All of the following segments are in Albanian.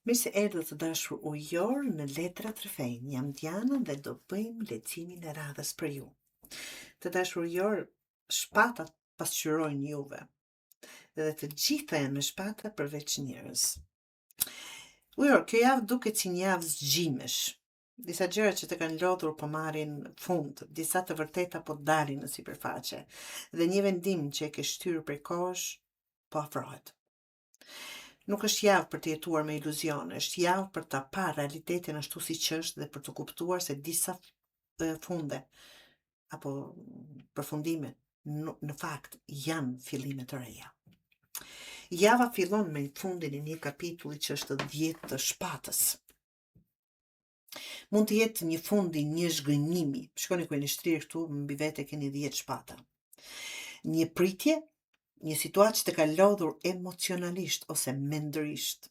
Mirë se erdhët të dashur ujor në Letra të Rrefejnë. Jam Diana dhe do bëjmë lecimin e radhës për ju. Të dashur ujor, shpatat pasqyrojnë juve dhe të gjitha janë me shpata përveç njërës. Ujor, kjo javë duket si një javë zgjimesh. Disa gjëra që të kanë lodhur po marrin fund, disa të vërteta po dalin në sipërfaqe dhe një vendim që e ke shtyrë prej kohësh po afrohet. Nuk është javë për të jetuar me iluzione, është javë për ta parë realitetin ashtu siç është dhe për të kuptuar se disa funde apo përfundime në fakt janë fillime të reja. Java fillon me fundin e një kapitulli që është 10 të shpatës. Mund të jetë një fundi, një zhgënjimi. Shkoni ku e një shtrirë këtu, mbi vete keni 10 shpata. Një pritje, një situatë që të ka lodhur emocionalisht ose mendërisht.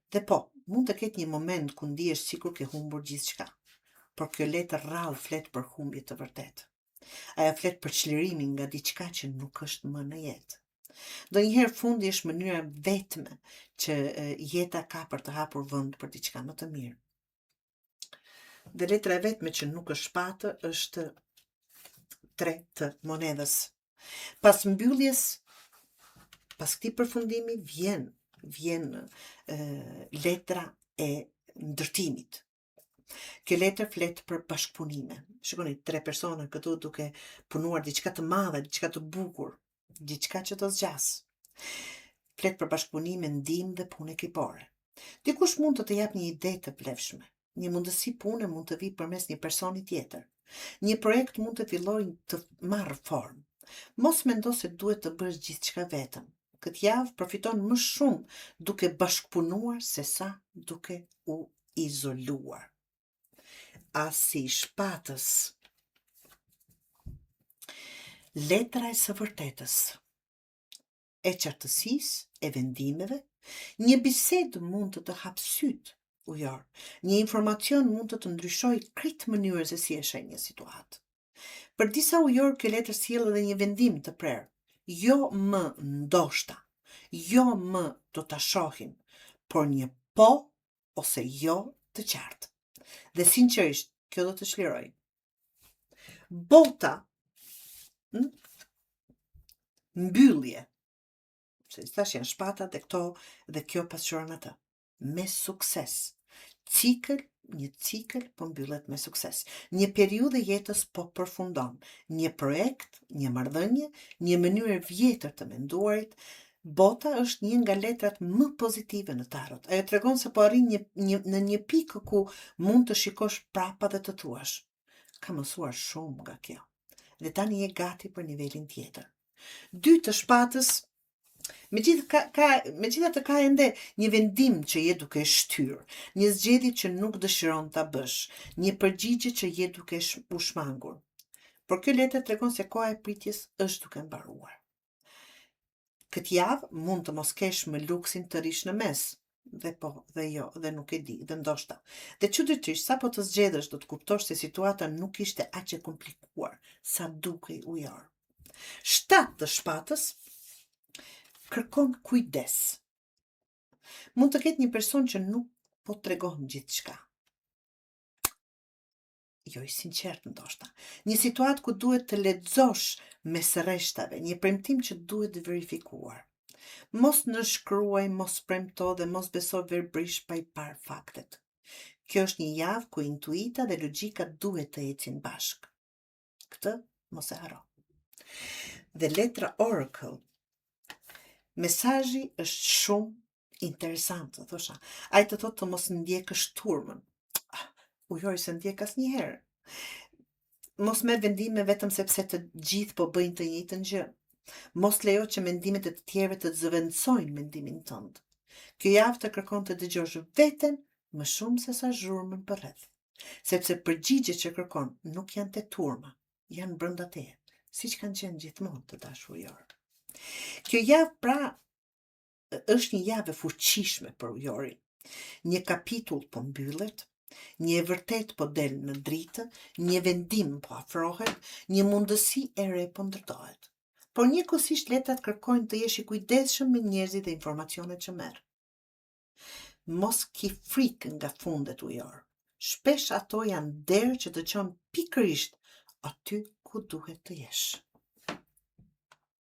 Dhe po, mund të ketë një moment ku ndihesh sikur ke humbur gjithçka. Por kjo letër rrallë flet për humbje të vërtetë. Ajo flet për çlirimin nga diçka që nuk është më në jetë. Ndonjëherë fundi është mënyra vetme që jeta ka për të hapur vend për diçka më të mirë. Dhe letra e vetme që nuk është shpatë është 3 të monedhës. Pas mbylljes, pas këtij përfundimi vjen letra e ndërtimit. Kjo letër flet për bashkëpunime. Shikoni, 3 persona këtu duke punuar diçka të madhe, diçka të bukur, diçka që do zgjas. Flet për bashkëpunime, ndihmë dhe punë ekipore. Dikush mund të jap një ide të plevshme. Një mundësi pune mund të vijë përmes një personi tjetër. Një projekt mund të fillojë të marrë formë. Mos mendo se duhet të bësh gjithçka vetëm. Këtë javë përfiton më shumë duke bashkëpunuar sesa duke u izoluar. Asi shpatës. Letra e së vërtetës, e qartësisë, e vendimeve, një bisedë mund të hapë syt, ujor. Një informacion mund të ndryshojë krejt mënyrën se si e sheh një situatë. Për disa ujor, kjo letër sjell edhe një vendim të prerë. Jo më ndoshta, jo më do ta shohim, por një po ose jo të qartë. Dhe sinqerisht, kjo do të çliroj. Bota, mbyllje, se thash janë shpatat e këto dhe kjo pasqyron atë, me sukses. Një cikël po mbyllet me sukses. Një periudhë e jetës po përfundon. Një projekt, një marrëdhënie, një mënyrë vjetër të menduarit. Bota është një nga letrat më pozitive në tarot. Ajo tregon se po arrin në një pikë ku mund të shikosh prapa dhe të thuash: ka mësuar shumë nga kjo. Dhe tani je gati për nivelin tjetër. 2 të shpatës, megjithatë ka ende një vendim që je duke shtyr, një zgjedhje që nuk dëshiron ta bësh, një përgjigje që je duke u shmangur. Por kjo letër tregon se koha e pritjes është duke mbaruar. Këtë javë mund të mos kesh më luksin të rish në mes, dhe nuk e di, dhe ndoshta. Dhe çuditërisht, sa po të zgjedhësh do të kuptosh se situata nuk ishte aq e komplikuar sa dukej ujor. 7 të shpatës kërkon kujdes. Mund të ketë një person që nuk po tregon gjithçka. Jo i sinqert ndoshta. Një situatë ku duhet të lexosh mes rreshtave, një premtim që duhet verifikuar. Mos nënshkruaj, mos premto dhe mos beso verbrisht pa i parë faktet. Kjo është një javë ku intuita dhe logjika duhet të ecin bashkë. Këtë mos e haro. Dhe letra Oracle. Mesazhi është shumë interesant, thosha. Ai të thotë të mos ndjekësh turmën. Ujori se ndjek asnjëherë. Mos merr vendime vetëm sepse të gjithë po bëjnë të njëjtën gjë. Mos lejo që mendimet e të tjerëve të zëvendësojnë mendimin tënd. Kjo javë të kërkon të dëgjosh veten më shumë se sa zhurmën përreth. Sepse përgjigjet që kërkon nuk janë te turma, janë brenda teje, siç kanë qenë gjithmonë të dashur ujor. Kjo javë pra është një javë e fuqishme për ujorin. Një kapitull po mbyllet, një e vërtet po del në dritë, një vendim po afrohet, një mundësi e re po ndërtohet. Por njëkohësisht letrat kërkojnë të jesh i kujdesshëm me njerëzit dhe informacionet që merr. Mos ki frikë nga fundet ujor. Shpesh ato janë derë që të qonë pikërisht aty ku duhet të jesh.